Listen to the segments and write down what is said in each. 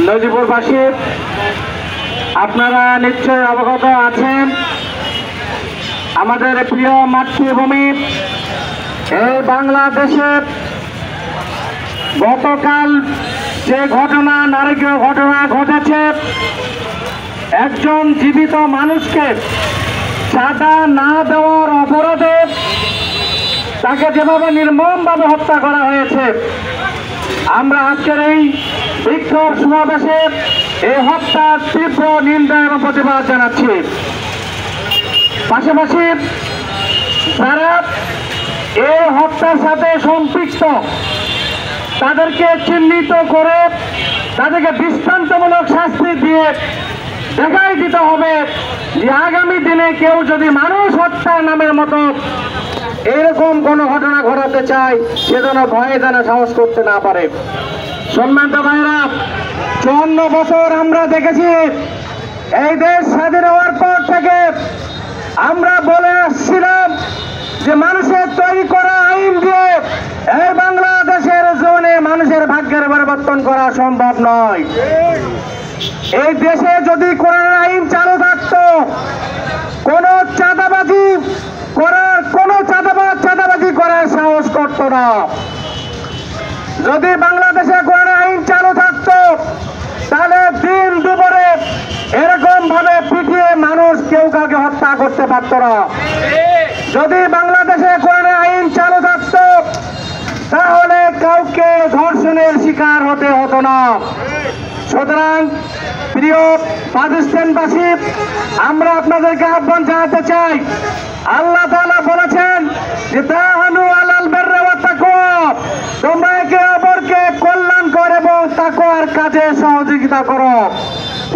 নজিপুরবাসী, আপনারা নিশ্চয় অবগত আছেন আমাদের প্রিয় মাতৃভূমি এই বাংলাদেশে গতকাল যে ঘটনা, নারকীয় ঘটনা ঘটেছে, একজন জীবিত মানুষকে চাঁদা না দেওয়ার অপরাধে তাকে যেভাবে নির্মমভাবে হত্যা করা হয়েছে, আমরা আজকের এই বিক্ষোভ সমাবেশে এই হত্যার তীব্র নিন্দা এবং প্রতিবাদ জানাচ্ছি। পাশাপাশি যারা এই হত্যার সাথে সম্পৃক্ত তাদেরকে চিহ্নিত করে তাদেরকে দৃষ্টান্তমূলক শাস্তি দিয়ে দেখাই দিতে হবে যে আগামী দিনে কেউ যদি মানুষ হত্যার নামের মতো এরকম কোনো ঘটনা ঘটাতে চায়, সে যেন ভয়ে যেন সাহস করতে না পারে। সম্মানিত ভাইরা, 54 বছর আমরা দেখেছি এই দেশ স্বাধীন হওয়ার পর থেকে আমরা বলে আসছিলাম যে মানুষের তৈরি করা আইন দিয়ে এই বাংলাদেশের জোনে মানুষের ভাগ্যের পরিবর্তন করা সম্ভব নয়। এই দেশে যদি কোরআন আইন চালু থাকতো, কোন চাঁদাবাজি করার সাহস করত না। যদি বাংলাদেশে কোরআন আইন চালু থাকতো, তাহলে দিন দুপুরে এরকম ভাবে পিটিয়ে মানুষ কেউ কাউকে হত্যা করতে পারত না। যদি বাংলাদেশে কোরআন আইন চালু থাকতো, তাহলে কাউকে ধর্ষণের শিকার হতে হতো না। সুতরাং প্রিয় পাকিস্তানবাসী, আমরা আপনাদেরকে আহ্বান জানাতে চাই, আল্লাহ তাআলা বলেছেন যে তাআনু আলাল বিররি ওয়াত তাকওয়া, তোমরা একে অপরকে কল্যাণকর এবং তাকওয়ার কাজে সহযোগিতা করো।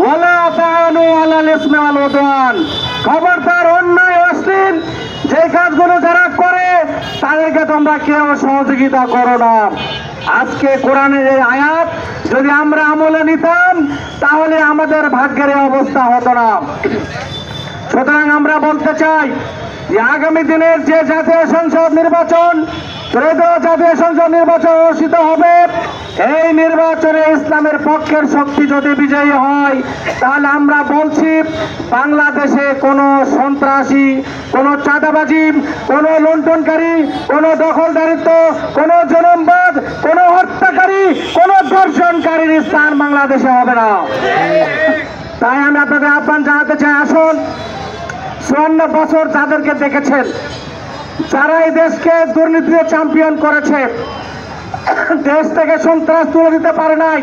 ওয়ালা তাআনু আলাল ইসমি ওয়াল উদওয়ান, খবরদার অন্যায় অশ্লীল যে কাজগুলো যারা করে তাদেরকে তোমরা কেউ সহযোগিতা করো না। আজকে কোরআনের এই আয়াত যদি আমরা আমলে নিতাম, তাহলে আমাদের ভাগ্যের অবস্থা হতো না। সুতরাং আমরা বলতে চাই যে আগামী দিনের যে জাতীয় সংসদ নির্বাচন, ত্রয়োদশ জাতীয় সংসদ নির্বাচন অনুষ্ঠিত হবে, এই নির্বাচনে ইসলামের পক্ষের শক্তি যদি বিজয়ী হয়, তাহলে আমরা বলছি বাংলাদেশে কোনো সন্ত্রাসী, কোনো চাঁদাবাজি, কোনো লুণ্ঠনকারী, কোনো দখলদারিত্ব, কোনো জুলুমবাজ, কোনো হত্যাকারী, কোনো ধর্ষণকারীর স্থান বাংলাদেশে হবে না। তাই আমি আপনাদের আহ্বান জানাতে চাই, আসুন 54 বছর যাদেরকে দেখেছেন, যারা এই দেশকে দুর্নীতিতে চ্যাম্পিয়ন করেছে, দেশ থেকে সন্ত্রাস তুলে দিতে পারে নাই,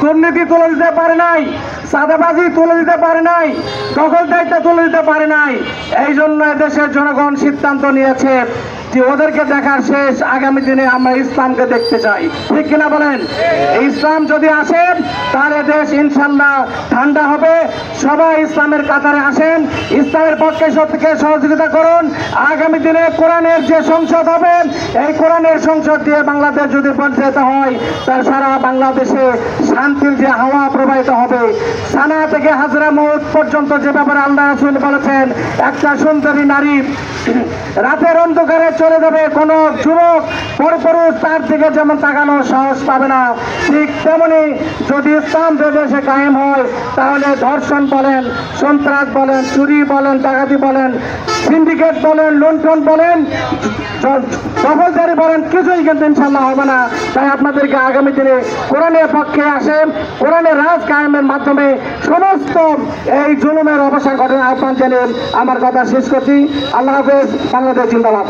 দুর্নীতি তুলে দিতে পারে নাই, চাঁদাবাজি তুলে দিতে পারে নাই, দখলদারিত্ব তুলে দিতে পারে নাই। এই জন্য দেশের জনগণ সিদ্ধান্ত নিয়েছে যে ওদেরকে দেখার শেষ, আগামী দিনে আমরা ইসলামকে দেখতে চাই। ঠিক কিনা বলেন? ইসলাম যদি আসে তাহলে দেশ ইনশাল্লাহ ঠান্ডা হবে। সবাই ইসলামের কাতারে আসেন, ইসলামের পক্ষে সত্যকে সহযোগিতা করুন। আগামী দিনে কোরআনের যে সংসদ হবে, এই কোরআনের সংসদ দিয়ে বাংলাদেশ যদি পরিচালিত হয়, তার সারা বাংলাদেশে শান্তির যে হাওয়া প্রবাহিত হবে। সানা থেকে হাজরা মউত পর্যন্ত যে ব্যাপারে আল্লাহ রাসূল বলেছেন, একটা সুন্দরী নারী রাতের অন্ধকারে চলে যাবে, কোন যুবক পরপুরুষ তার দিকে যেমন তাকানোর সাহস পাবে না, ঠিক তেমনি যদি ইসলাম দেশে কায়েম হয়, তাহলে ধর্ষণ বলেন, সন্ত্রাস বলেন, চুরি বলেন, ডাকাতি বলেন, সিন্ডিকেট বলেন, লুণ্ঠন বলেন, দখলদারি বলেন, কিছুই কিন্তু ইনশাল্লাহ হবে না। তাই আপনাদেরকে আগামী দিনে কোরআনের পক্ষে আসেন, কোরআনের রাজ কায়েমের মাধ্যমে সমস্ত এই জুলুমের অবসান ঘটনার আহ্বান জানিয়ে আমার কথা শেষ করছি। আল্লাহ হাফেজ। বাংলাদেশ জিন্দাবাদ।